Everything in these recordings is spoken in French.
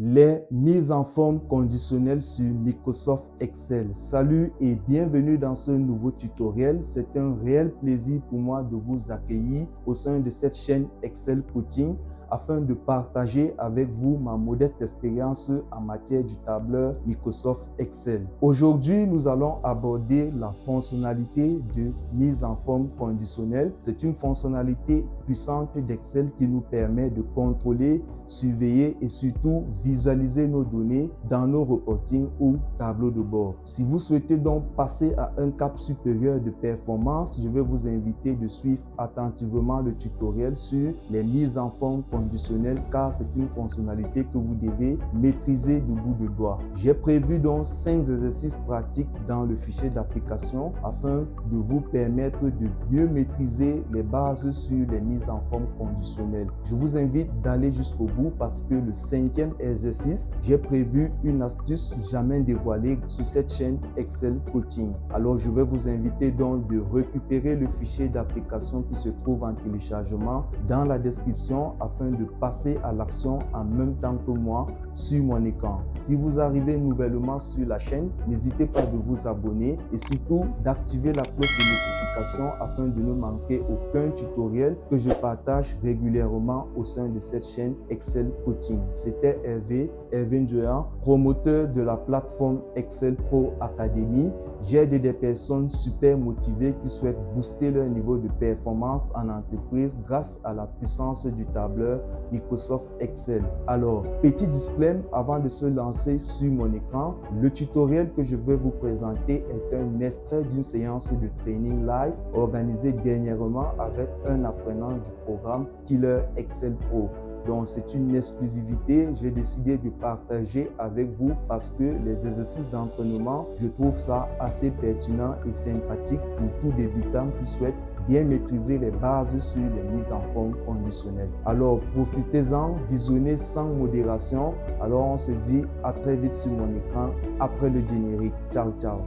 Les mises en forme conditionnelles sur Microsoft Excel. Salut et bienvenue dans ce nouveau tutoriel. C'est un réel plaisir pour moi de vous accueillir au sein de cette chaîne Excel Coaching afin de partager avec vous ma modeste expérience en matière du tableur Microsoft Excel. Aujourd'hui, nous allons aborder la fonctionnalité de mise en forme conditionnelle. C'est une fonctionnalité puissante d'Excel qui nous permet de contrôler, surveiller et surtout visualiser nos données dans nos reportings ou tableaux de bord. Si vous souhaitez donc passer à un cap supérieur de performance, je vais vous inviter de suivre attentivement le tutoriel sur les mises en forme conditionnelles car c'est une fonctionnalité que vous devez maîtriser du bout de doigt. J'ai prévu donc 5 exercices pratiques dans le fichier d'application afin de vous permettre de mieux maîtriser les bases sur les mises en forme conditionnelles. Je vous invite d'aller jusqu'au bout parce que le 5e exercice, j'ai prévu une astuce jamais dévoilée sur cette chaîne Excel Coaching. Alors je vais vous inviter donc de récupérer le fichier d'application qui se trouve en téléchargement dans la description afin de passer à l'action en même temps que moi sur mon écran. Si vous arrivez nouvellement sur la chaîne, n'hésitez pas de vous abonner et surtout d'activer la cloche de notification afin de ne manquer aucun tutoriel que je partage régulièrement au sein de cette chaîne Excel Coaching. C'était Hervé Njoya, promoteur de la plateforme Excel Pro Academy. J'aide des personnes super motivées qui souhaitent booster leur niveau de performance en entreprise grâce à la puissance du tableur Microsoft Excel. Alors, petit disclaimer avant de se lancer sur mon écran, le tutoriel que je vais vous présenter est un extrait d'une séance de training live organisée dernièrement avec un apprenant du programme Killer Excel Pro. Donc, c'est une exclusivité. J'ai décidé de partager avec vous parce que les exercices d'entraînement, je trouve ça assez pertinent et sympathique pour tout débutant qui souhaite bien maîtriser les bases sur les mises en forme conditionnelles. Alors, profitez-en, visionnez sans modération. Alors, on se dit à très vite sur mon écran après le générique. Ciao, ciao.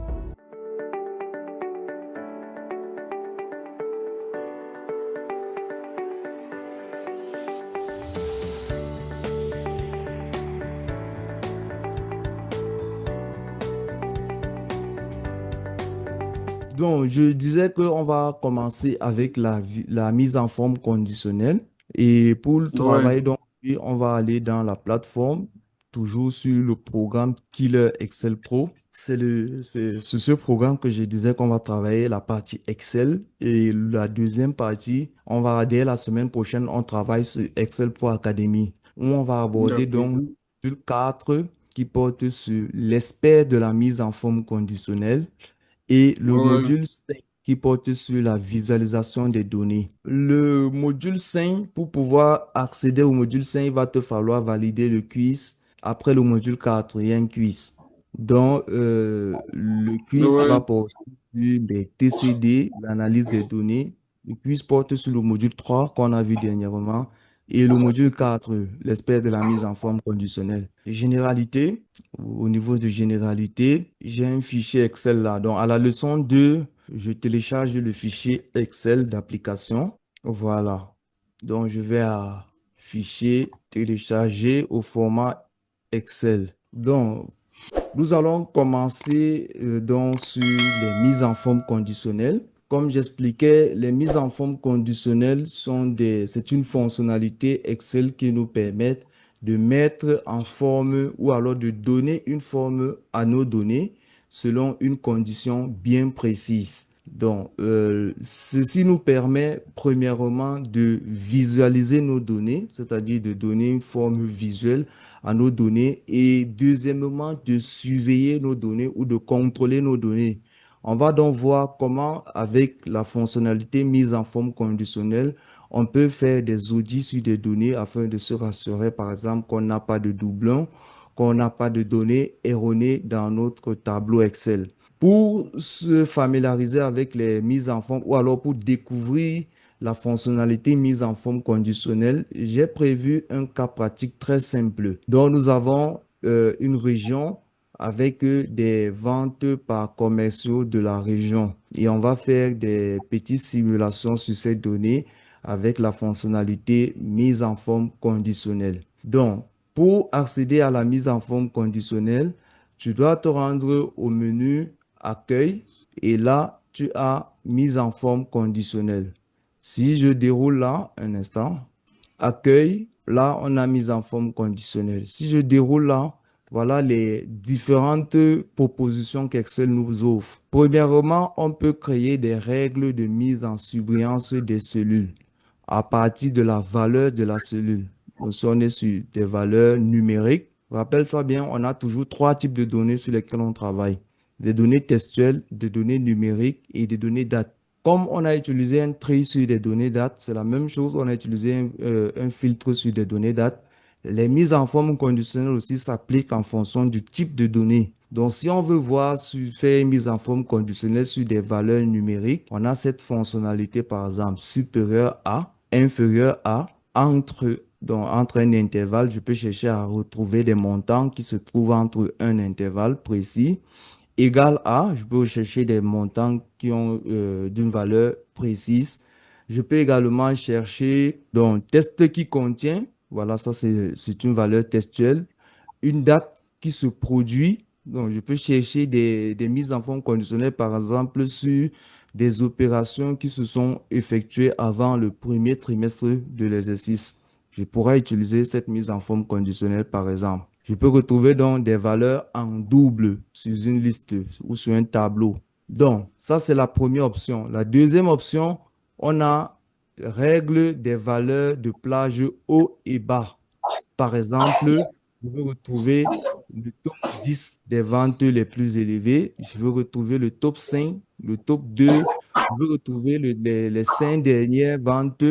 Donc, je disais qu'on va commencer avec la mise en forme conditionnelle. Et pour le Ouais, travail, donc, oui, on va aller dans la plateforme, toujours sur le programme Killer Excel Pro. C'est sur ce programme que je disais qu'on va travailler la partie Excel. Et la deuxième partie, dès la semaine prochaine, on travaille sur Excel Pro Academy, où on va aborder d'accord. donc le 4 qui porte sur l'expert de la mise en forme conditionnelle et le Ouais, module 5 qui porte sur la visualisation des données. Le module 5, pour pouvoir accéder au module 5, il va te falloir valider le quiz. Après le module 4, il y a un quiz. Donc, le quiz ouais, va porter sur les TCD, l'analyse des données. Le quiz porte sur le module 3 qu'on a vu dernièrement. Et le module 4, l'expert de la mise en forme conditionnelle. Généralité. Au niveau de généralité, j'ai un fichier Excel là. Donc, à la leçon 2, je télécharge le fichier Excel d'application. Voilà. Donc, je vais à fichier télécharger au format Excel. Donc, nous allons commencer donc sur les mises en forme conditionnelles. Comme j'expliquais, les mises en forme conditionnelles c'est une fonctionnalité Excel qui nous permet de mettre en forme ou alors de donner une forme à nos données selon une condition bien précise. Donc, ceci nous permet premièrement de visualiser nos données, c'est-à-dire de donner une forme visuelle à nos données et deuxièmement, de surveiller nos données ou de contrôler nos données. On va donc voir comment, avec la fonctionnalité mise en forme conditionnelle, on peut faire des audits sur des données afin de se rassurer, par exemple, qu'on n'a pas de doublons, qu'on n'a pas de données erronées dans notre tableau Excel. Pour se familiariser avec les mises en forme ou alors pour découvrir la fonctionnalité mise en forme conditionnelle, j'ai prévu un cas pratique très simple. Donc, nous avons une région avec des ventes par commerciaux de la région et on va faire des petites simulations sur ces données avec la fonctionnalité mise en forme conditionnelle. Donc, Pour accéder à la mise en forme conditionnelle, tu dois te rendre au menu Accueil et là, tu as mise en forme conditionnelle. Si je déroule là, un instant, Accueil, là, on a mise en forme conditionnelle. Si je déroule là, voilà les différentes propositions qu'Excel nous offre. Premièrement, on peut créer des règles de mise en surbrillance des cellules à partir de la valeur de la cellule. Donc, si on est sur des valeurs numériques, rappelle-toi bien, on a toujours trois types de données sur lesquelles on travaille. Des données textuelles, des données numériques et des données dates. Comme on a utilisé un tri sur des données dates, c'est la même chose, on a utilisé un filtre sur des données dates. Les mises en forme conditionnelle aussi s'appliquent en fonction du type de données. Donc, si on veut voir faire une mise en forme conditionnelle sur des valeurs numériques, on a cette fonctionnalité, par exemple, supérieure à, inférieur à, entre un intervalle, je peux chercher à retrouver des montants qui se trouvent entre un intervalle précis égal à, je peux chercher des montants qui ont d'une valeur précise. Je peux également chercher donc test qui contient, voilà, ça c'est une valeur textuelle, une date qui se produit. Donc, je peux chercher des mises en forme conditionnelles, par exemple, sur des opérations qui se sont effectuées avant le premier trimestre de l'exercice. Je pourrais utiliser cette mise en forme conditionnelle, par exemple. Je peux retrouver donc des valeurs en double sur une liste ou sur un tableau. Donc, ça, c'est la première option. La deuxième option, on a règle des valeurs de plage haut et bas. Par exemple, je veux retrouver le top 10 des ventes les plus élevées. Je veux retrouver le top 5, le top 2. Je veux retrouver les 5 dernières ventes.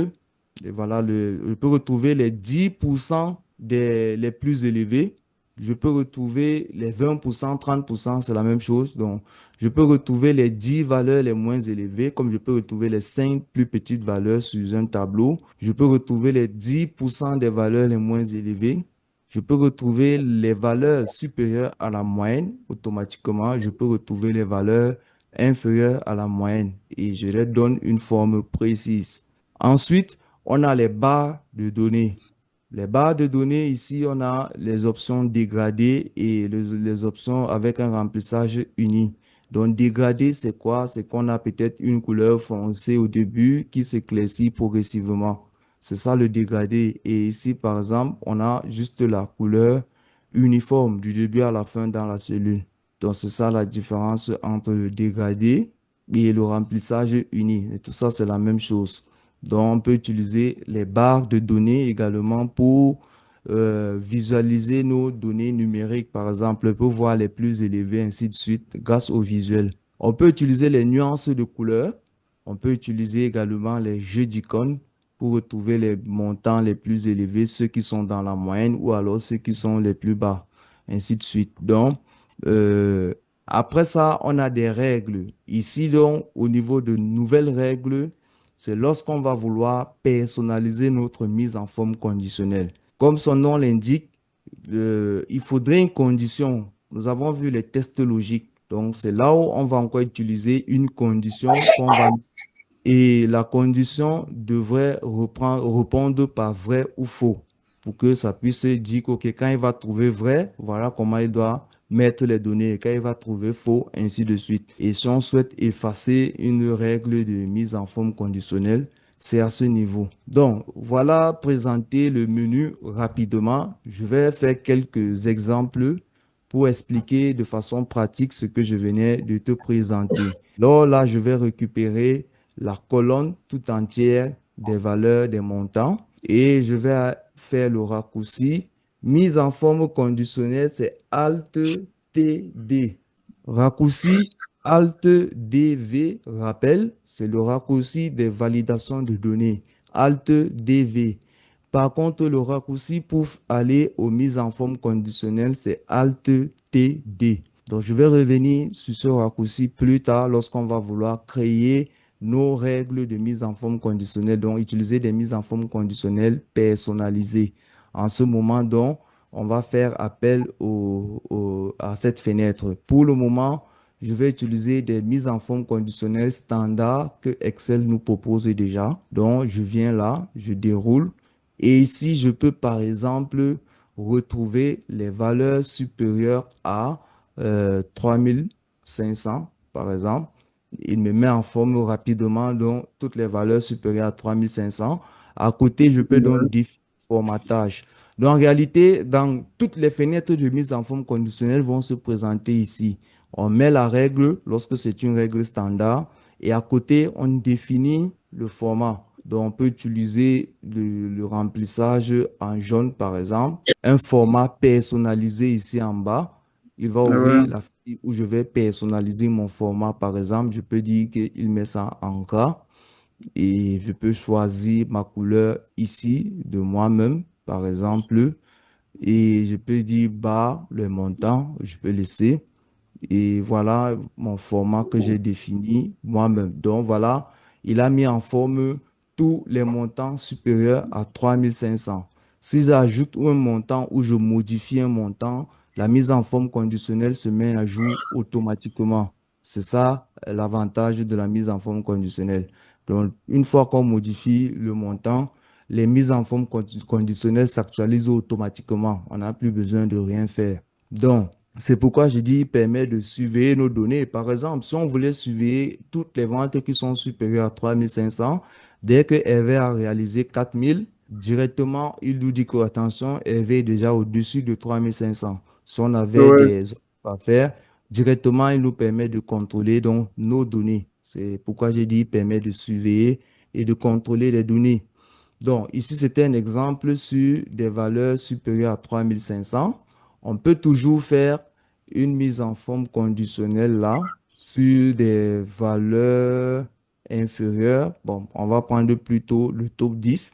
Et voilà, je peux retrouver les 10% les plus élevés. Je peux retrouver les 20%, 30%, c'est la même chose. Donc, je peux retrouver les 10 valeurs les moins élevées, comme je peux retrouver les 5 plus petites valeurs sur un tableau. Je peux retrouver les 10% des valeurs les moins élevées. Je peux retrouver les valeurs supérieures à la moyenne automatiquement. Je peux retrouver les valeurs inférieures à la moyenne et je leur donne une forme précise. Ensuite, on a les barres de données. Les barres de données, ici, on a les options dégradées et les options avec un remplissage uni. Donc, dégradé, c'est quoi? C'est qu'on a peut-être une couleur foncée au début qui s'éclaircit progressivement. C'est ça le dégradé. Et ici, par exemple, on a juste la couleur uniforme du début à la fin dans la cellule. Donc, c'est ça la différence entre le dégradé et le remplissage uni. Et tout ça, c'est la même chose. Donc, on peut utiliser les barres de données également pour visualiser nos données numériques, par exemple, pour voir les plus élevées, ainsi de suite, grâce au visuel. On peut utiliser les nuances de couleurs. On peut utiliser également les jeux d'icônes pour retrouver les montants les plus élevés, ceux qui sont dans la moyenne ou alors ceux qui sont les plus bas, ainsi de suite. Donc, euh, après ça, on a des règles. Ici, donc, au niveau de nouvelles règles, c'est lorsqu'on va vouloir personnaliser notre mise en forme conditionnelle. Comme son nom l'indique, il faudrait une condition. Nous avons vu les tests logiques. Donc, c'est là où on va encore utiliser une condition qu'on va et la condition devrait répondre par vrai ou faux pour que ça puisse dire que ok, quand il va trouver vrai, voilà comment il doit mettre les données. Et quand il va trouver faux, ainsi de suite. Et si on souhaite effacer une règle de mise en forme conditionnelle, c'est à ce niveau. Donc, voilà présenter le menu rapidement. Je vais faire quelques exemples pour expliquer de façon pratique ce que je venais de te présenter. Alors là, je vais récupérer la colonne tout entière des valeurs des montants et je vais faire le raccourci. Mise en forme conditionnelle, c'est Alt TD. Raccourci Alt DV, rappel, c'est le raccourci des validations de données. Alt DV. Par contre, le raccourci pour aller aux mises en forme conditionnelle, c'est Alt TD. Donc, je vais revenir sur ce raccourci plus tard lorsqu'on va vouloir créer nos règles de mise en forme conditionnelle, donc utiliser des mises en forme conditionnelles personnalisées. En ce moment, donc, on va faire appel à cette fenêtre. Pour le moment, je vais utiliser des mises en forme conditionnelles standards que Excel nous propose déjà. Donc, je viens là, je déroule. Et ici, je peux par exemple retrouver les valeurs supérieures à 3500, par exemple. Il me met en forme rapidement donc toutes les valeurs supérieures à 3500. À côté, je peux donc Ouais. définir le formatage. Donc, en réalité, dans toutes les fenêtres de mise en forme conditionnelle vont se présenter ici. On met la règle lorsque c'est une règle standard et à côté, on définit le format. Donc, on peut utiliser le remplissage en jaune, par exemple, un format personnalisé ici en bas. Il va Ouais. ouvrir la fille où je vais personnaliser mon format, par exemple. Je peux dire qu'il met ça en gras et je peux choisir ma couleur ici de moi-même, par exemple. Et je peux dire bas, le montant, je peux laisser. Et voilà mon format que j'ai défini moi-même. Donc voilà, il a mis en forme tous les montants supérieurs à 3500. Si j'ajoute un montant ou je modifie un montant, la mise en forme conditionnelle se met à jour automatiquement. C'est ça l'avantage de la mise en forme conditionnelle. Donc, une fois qu'on modifie le montant, les mises en forme conditionnelles s'actualisent automatiquement. On n'a plus besoin de rien faire. Donc, c'est pourquoi je dis il permet de surveiller nos données. Par exemple, si on voulait surveiller toutes les ventes qui sont supérieures à 3500, dès que Hervé a réalisé 4000, directement, il nous dit que, attention, Hervé est déjà au-dessus de 3500. Si on avait Ouais. des offres à faire, directement, il nous permet de contrôler donc, nos données. C'est pourquoi j'ai dit il permet de surveiller et de contrôler les données. Donc, ici, c'était un exemple sur des valeurs supérieures à 3500. On peut toujours faire une mise en forme conditionnelle là sur des valeurs inférieures. Bon, on va prendre plutôt le top 10.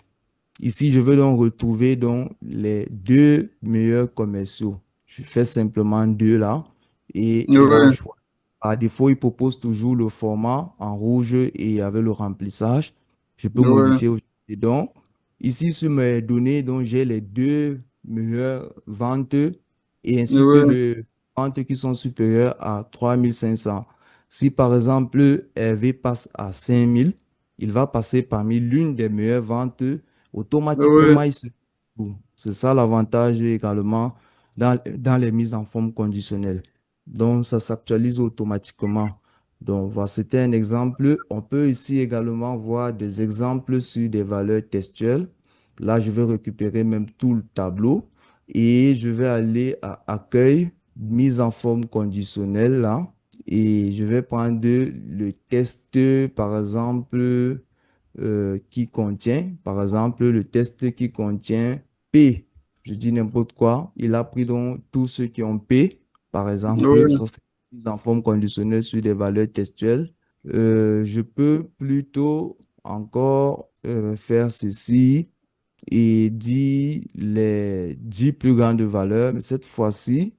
Ici, je veux donc retrouver donc les deux meilleurs commerciaux. Je fais simplement deux là et donc Ouais. par défaut, il propose toujours le format en rouge et avec le remplissage. Je peux Ouais. modifier aujourd'hui. Donc, ici sur mes données, donc j'ai les deux meilleures ventes et ainsi que Ouais. les ventes qui sont supérieures à 3500. Si par exemple Hervé passe à 5000, il va passer parmi l'une des meilleures ventes. Ouais. Automatiquement, il se trouve. C'est ça l'avantage également dans les mises en forme conditionnelles. Donc, ça s'actualise automatiquement. Donc, voilà, c'était un exemple. On peut ici également voir des exemples sur des valeurs textuelles. Là, je vais récupérer même tout le tableau et je vais aller à accueil, mise en forme conditionnelle là. Et je vais prendre le test, par exemple, qui contient, par exemple, le test qui contient P. Je dis n'importe quoi. Il a pris donc tous ceux qui ont P, par exemple, Ouais. sur cette mise en forme conditionnelle sur des valeurs textuelles. Je peux plutôt encore faire ceci et dire les 10 plus grandes valeurs, mais cette fois-ci,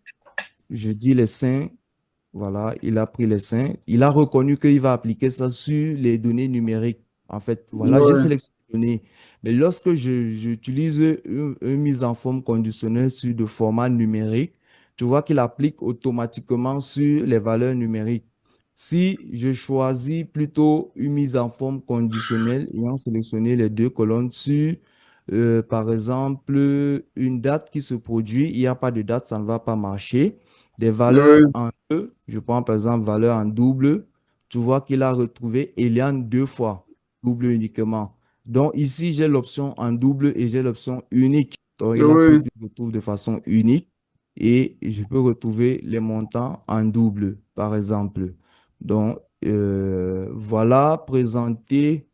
je dis les 5. Voilà, il a pris les seins. Il a reconnu qu'il va appliquer ça sur les données numériques. En fait, voilà, j'ai Ouais. sélectionné les données. Mais lorsque j'utilise une mise en forme conditionnelle sur de format numérique, tu vois qu'il applique automatiquement sur les valeurs numériques. Si je choisis plutôt une mise en forme conditionnelle ayant sélectionné les deux colonnes sur, par exemple, une date qui se produit, il n'y a pas de date, ça ne va pas marcher. Des valeurs Ouais. en je prends par exemple valeur en double, tu vois qu'il a retrouvé Eliane deux fois, double uniquement. Donc ici, j'ai l'option en double et j'ai l'option unique. Donc il a pris Ouais. que je retrouve de façon unique et je peux retrouver les montants en double, par exemple. Donc voilà, présenter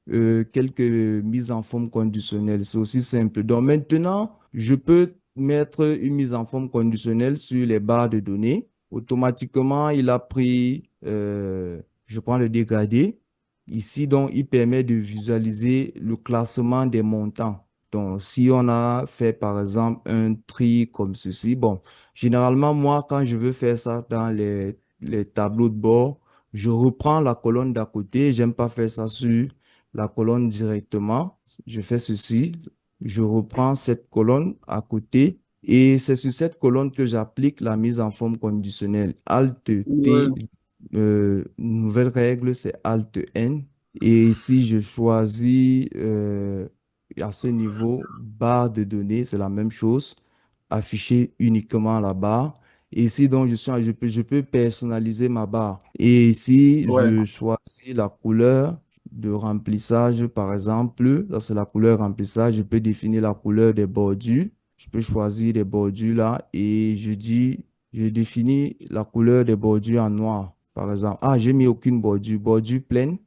quelques mises en forme conditionnelles. C'est aussi simple. Donc maintenant, je peux mettre une mise en forme conditionnelle sur les barres de données. Automatiquement, il a pris, je prends le dégradé. Ici, donc, il permet de visualiser le classement des montants. Donc, si on a fait, par exemple, un tri comme ceci, bon, généralement, moi, quand je veux faire ça dans les tableaux de bord, je reprends la colonne d'à côté. J'aime pas faire ça sur la colonne directement. Je fais ceci, je reprends cette colonne à côté et c'est sur cette colonne que j'applique la mise en forme conditionnelle. Alt Ouais. T, nouvelle règle, c'est Alt N. Et si je choisis à ce niveau barre de données, c'est la même chose. afficher uniquement la barre. Et ici, donc, je peux personnaliser ma barre. Et ici, Ouais. je choisis la couleur de remplissage, par exemple. Là, c'est la couleur remplissage. Je peux définir la couleur des bordures. Je peux choisir des bordures là et je définis la couleur des bordures en noir, par exemple. Ah, j'ai mis aucune bordure, bordure pleine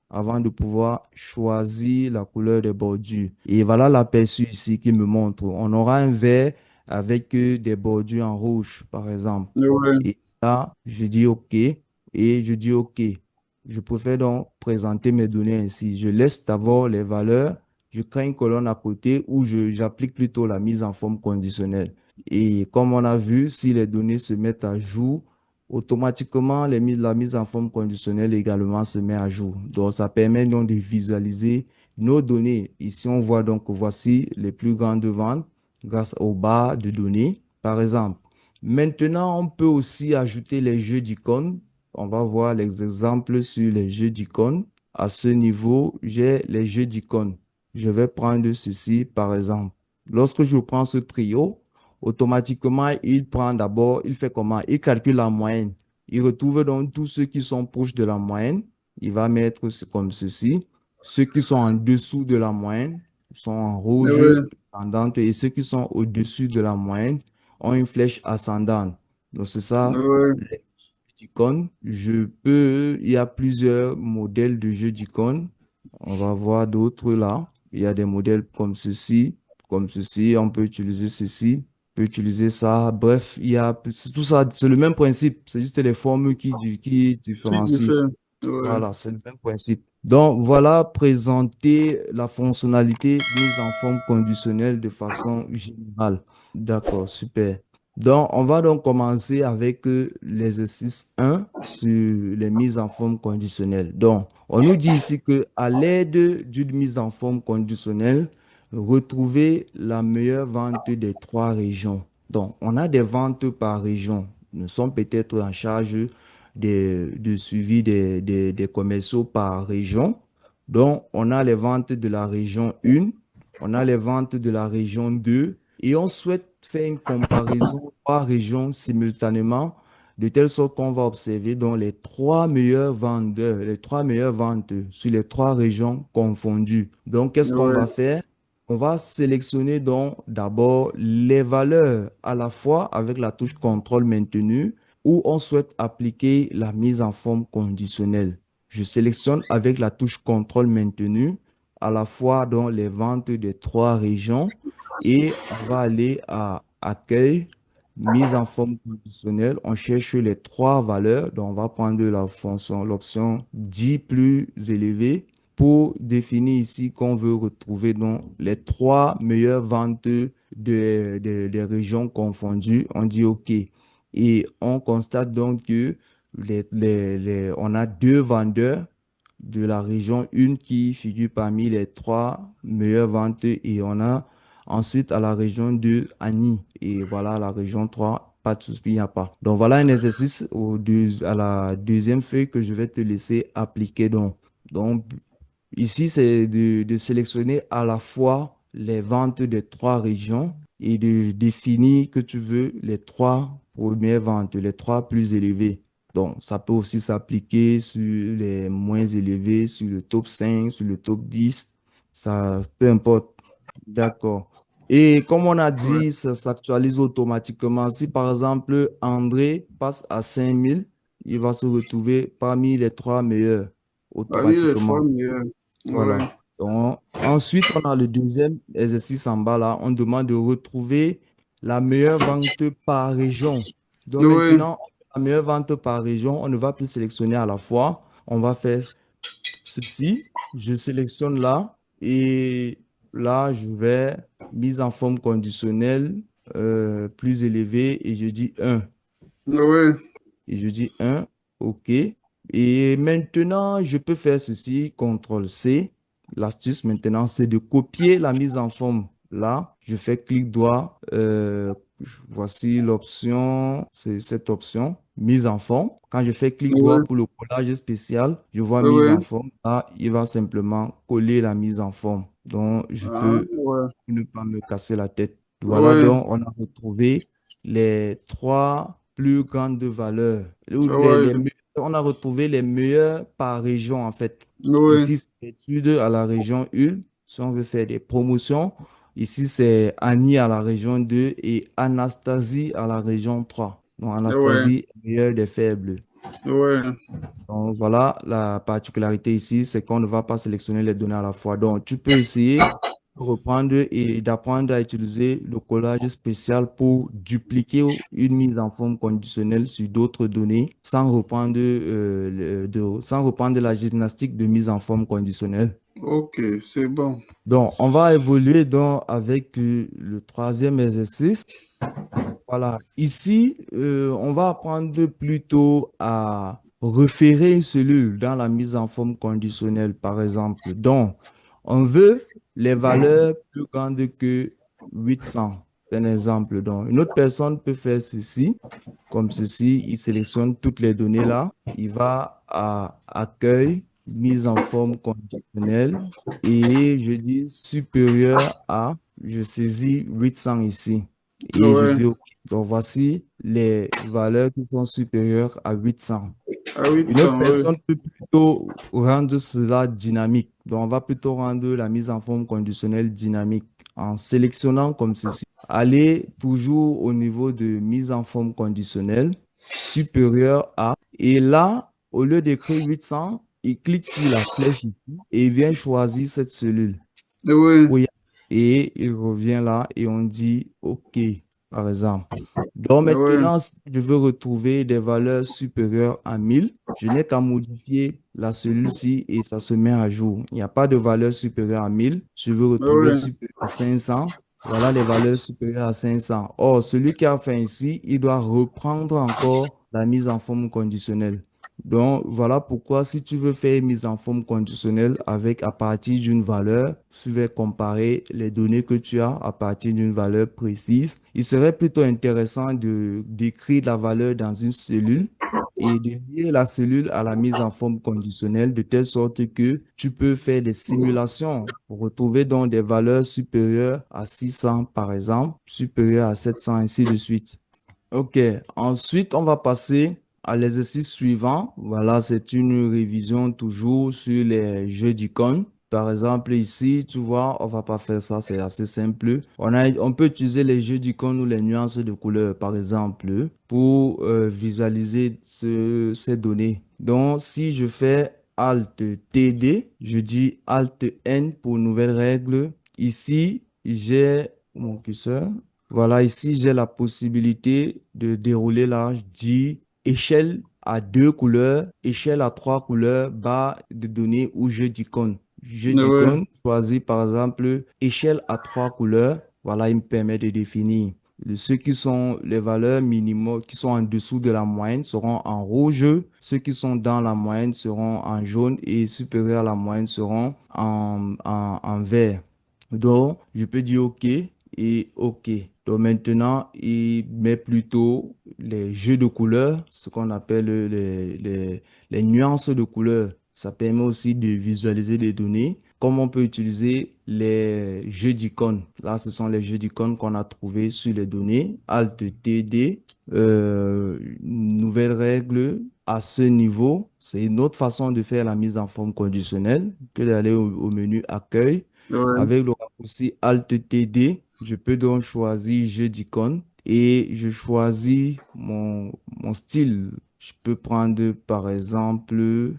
avant de pouvoir choisir la couleur des bordures. Et voilà l'aperçu ici qui me montre. On aura un vert avec des bordures en rouge, par exemple. Ouais. Et là, je dis OK et je dis OK. Je préfère donc présenter mes données ainsi. Je laisse d'abord les valeurs, je crée une colonne à côté où j'applique plutôt la mise en forme conditionnelle. Et comme on a vu, si les données se mettent à jour, automatiquement, la mise en forme conditionnelle également se met à jour. Donc, ça permet donc de visualiser nos données. Ici, on voit donc que voici les plus grandes ventes grâce aux barres de données, par exemple. Maintenant, on peut aussi ajouter les jeux d'icônes. On va voir les exemples sur les jeux d'icônes. À ce niveau, j'ai les jeux d'icônes. Je vais prendre ceci, par exemple. Lorsque je prends ce trio, automatiquement, il prend d'abord, il fait comment? Il calcule la moyenne. Il retrouve donc tous ceux qui sont proches de la moyenne. Il va mettre comme ceci. Ceux qui sont en dessous de la moyenne sont en rouge Ouais. ascendante et ceux qui sont au-dessus de la moyenne ont une flèche ascendante. Donc, c'est ça, Ouais. les icônes. Il y a plusieurs modèles de jeux d'icônes. On va voir d'autres là. Il y a des modèles comme ceci. On peut utiliser ceci, on peut utiliser ça. Bref, c'est tout ça, c'est le même principe. C'est juste les formes qui Qui différencient. diffère. Ouais. Voilà, c'est le même principe. Donc, voilà présenter la fonctionnalité mise en forme conditionnelle de façon générale. D'accord, super. Donc, on va donc commencer avec l'exercice 1 sur les mises en forme conditionnelle. Donc, on nous dit ici que à l'aide d'une mise en forme conditionnelle, retrouver la meilleure vente des trois régions. Donc, on a des ventes par région. Nous sommes peut-être en charge de suivi des commerciaux par région. Donc, on a les ventes de la région 1, on a les ventes de la région 2 et on souhaite faire une comparaison par région simultanément de telle sorte qu'on va observer donc les trois meilleurs vendeurs, les trois meilleures ventes sur les trois régions confondues. Donc, qu'est-ce qu'on Ouais. va faire? On va sélectionner donc d'abord les valeurs à la fois avec la touche contrôle maintenu où on souhaite appliquer la mise en forme conditionnelle. Je sélectionne avec la touche contrôle maintenu à la fois dans les ventes des trois régions et on va aller à accueil, mise en forme conditionnelle. On cherche les trois valeurs. Donc, on va prendre la fonction, l'option 10 plus élevée pour définir ici qu'on veut retrouver donc les trois meilleures ventes des régions confondues. On dit OK. Et on constate donc que on a deux vendeurs de la région 1 qui figure parmi les trois meilleures ventes et on a ensuite à la région 2 Annie et voilà la région 3 pas de souci, il n'y a pas. Donc voilà un exercice à la deuxième feuille que je vais te laisser appliquer donc ici, c'est de sélectionner à la fois les ventes des trois régions et de définir que tu veux les trois premières ventes, les trois plus élevées. Donc, ça peut aussi s'appliquer sur les moins élevés, sur le top 5, sur le top 10. Ça, peu importe. D'accord. Et comme on a Ouais. dit, ça s'actualise automatiquement. Si par exemple, André passe à 5 000, il va se retrouver parmi les trois meilleurs Parmi les trois automatiquement. meilleurs. Ouais. Voilà. Donc, ensuite, on a le deuxième exercice en bas là. On demande de retrouver la meilleure vente par région. Donc Ouais. maintenant, la meilleure vente par région, on ne va plus sélectionner à la fois. On va faire ceci. Je sélectionne là et là, je vais mise en forme conditionnelle plus élevée et je dis 1. Ouais. Et je dis 1, OK. Et maintenant, je peux faire ceci, CTRL C. L'astuce maintenant, c'est de copier la mise en forme. Là, je fais clic droit. Voici l'option, c'est cette option, mise en forme. Quand je fais clic Ouais. droit pour le collage spécial, je vois mise Ouais. en forme. Là, il va simplement coller la mise en forme. Donc, je Ah, peux ouais. ne pas me casser la tête. Voilà, Oui. donc on a retrouvé les trois plus grandes valeurs. Oui. On a retrouvé les meilleurs par région, en fait. Oui. Ici, c'est l'étude à la région 1, si on veut faire des promotions. Ici, c'est Annie à la région 2 et Anastasie à la région 3. Donc, Oui. Anastasie, meilleure des faibles. Oui. Donc, voilà, la particularité ici, c'est qu'on ne va pas sélectionner les données à la fois. Donc, tu peux essayer de reprendre et d'apprendre à utiliser le collage spécial pour dupliquer une mise en forme conditionnelle sur d'autres données sans reprendre la gymnastique de mise en forme conditionnelle. Ok, c'est bon. Donc, on va évoluer donc avec le troisième exercice. Voilà, ici, on va apprendre plutôt à référer une cellule dans la mise en forme conditionnelle, par exemple. Donc, on veut les valeurs plus grandes que 800. C'est un exemple. Donc, une autre personne peut faire ceci, comme ceci. Il sélectionne toutes les données là. Il va à accueil, mise en forme conditionnelle, et je dis supérieur à, je saisis 800 ici. Et je Oui. dis OK. Donc, voici les valeurs qui sont supérieures à 800. À Une autre 800, oui. personne peut plutôt rendre cela dynamique. Donc, on va plutôt rendre la mise en forme conditionnelle dynamique en sélectionnant comme ceci. Aller toujours au niveau de mise en forme conditionnelle supérieure à. Et là, au lieu d'écrire 800, il clique sur la flèche ici et il vient choisir cette cellule. Oui. Oui. Et il revient là et on dit OK, par exemple. Donc Oui. maintenant, si je veux retrouver des valeurs supérieures à 1000, je n'ai qu'à modifier la cellule-ci et ça se met à jour. Il n'y a pas de valeur supérieure à 1000. Je veux retrouver Oui. supérieur à 500. Voilà les valeurs supérieures à 500. Or, celui qui a fait ici, il doit reprendre encore la mise en forme conditionnelle. Donc, voilà pourquoi si tu veux faire une mise en forme conditionnelle avec à partir d'une valeur, tu vas comparer les données que tu as à partir d'une valeur précise. Il serait plutôt intéressant de d'écrire la valeur dans une cellule et de lier la cellule à la mise en forme conditionnelle de telle sorte que tu peux faire des simulations pour retrouver donc des valeurs supérieures à 600 par exemple, supérieures à 700, ainsi de suite. OK. Ensuite, on va passer à l'exercice suivant. Voilà, c'est une révision toujours sur les jeux d'icônes. Par exemple, ici, tu vois, on va pas faire ça, c'est assez simple. On peut utiliser les jeux d'icônes ou les nuances de couleurs, par exemple, pour visualiser ces données. Donc, si je fais Alt TD, je dis Alt N pour nouvelle règle. Ici, j'ai mon curseur. Voilà, ici, j'ai la possibilité de dérouler là. Je dis échelle à deux couleurs, échelle à trois couleurs, barre de données ou jeu d'icônes. Jeu Oui. d'icônes, choisis par exemple échelle à trois couleurs. Voilà, il me permet de définir. Ceux qui sont les valeurs minimum, qui sont en dessous de la moyenne seront en rouge. Ceux qui sont dans la moyenne seront en jaune et supérieurs à la moyenne seront en vert. Donc, je peux dire OK et OK. Donc maintenant, il met plutôt les jeux de couleurs, ce qu'on appelle les nuances de couleurs. Ça permet aussi de visualiser des données, comme on peut utiliser les jeux d'icônes. Là, ce sont les jeux d'icônes qu'on a trouvés sur les données. Alt TD, nouvelle règle à ce niveau. C'est une autre façon de faire la mise en forme conditionnelle que d'aller au menu accueil. Oui. Avec le raccourci Alt TD, je peux donc choisir jeu d'icône et je choisis mon style. Je peux prendre par exemple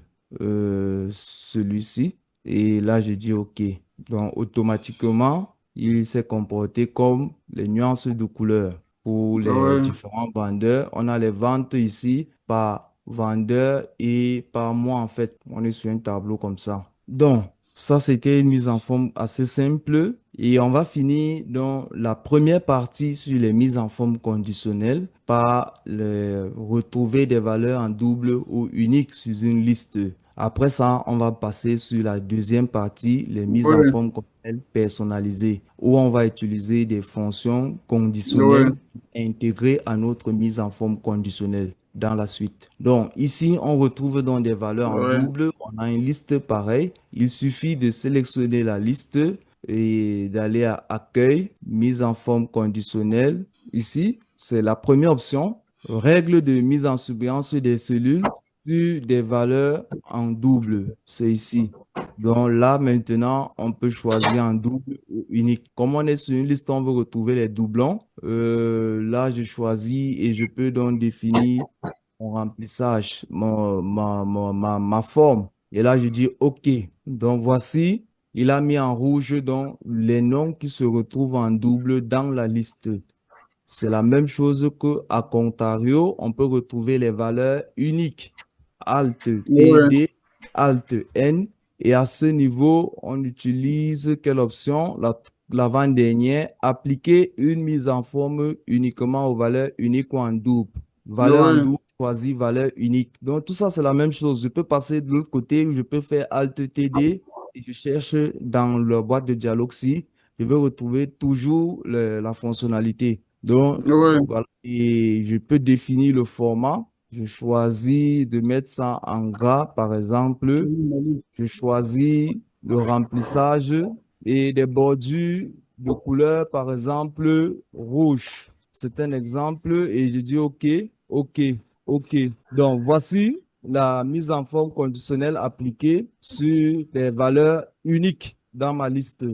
celui-ci et là je dis OK. Donc automatiquement, il s'est comporté comme les nuances de couleurs. Pour les Oui. différents vendeurs, on a les ventes ici par vendeur et par mois en fait. On est sur un tableau comme ça. Donc, ça, c'était une mise en forme assez simple. Et on va finir dans la première partie sur les mises en forme conditionnelles par retrouver des valeurs en double ou unique sur une liste. Après ça, on va passer sur la deuxième partie, les mises en Oui. forme conditionnelles personnalisées, où on va utiliser des fonctions Oui. conditionnelles intégrées à notre mise en forme conditionnelle dans la suite. Donc ici, on retrouve des valeurs en Oui. double. On a une liste pareille. Il suffit de sélectionner la liste et d'aller à accueil, mise en forme conditionnelle. Ici, c'est la première option. Règle de mise en surveillance des cellules sur des valeurs en double. C'est ici. Donc là, maintenant, on peut choisir un double ou unique. Comme on est sur une liste, on veut retrouver les doublons. Là, je choisis et je peux donc définir mon remplissage, ma forme. Et là, je dis OK. Donc voici, il a mis en rouge donc les noms qui se retrouvent en double dans la liste. C'est la même chose que à contrario, on peut retrouver les valeurs uniques. Alt Ouais, TD, Alt N. Et à ce niveau, on utilise quelle option? L'avant-dernière, appliquer une mise en forme uniquement aux valeurs uniques ou en double. Valeur en ouais, double, choisis valeur unique. Donc tout ça, c'est la même chose. Je peux passer de l'autre côté, je peux faire Alt TD et je cherche dans la boîte de dialogue-ci, je vais retrouver toujours la fonctionnalité. Donc, ouais, voilà. Et je peux définir le format. Je choisis de mettre ça en gras, par exemple. Je choisis le remplissage et des bordures de couleur, par exemple, rouge. C'est un exemple et je dis OK, OK, OK. Donc, voici la mise en forme conditionnelle appliquée sur des valeurs uniques dans ma liste.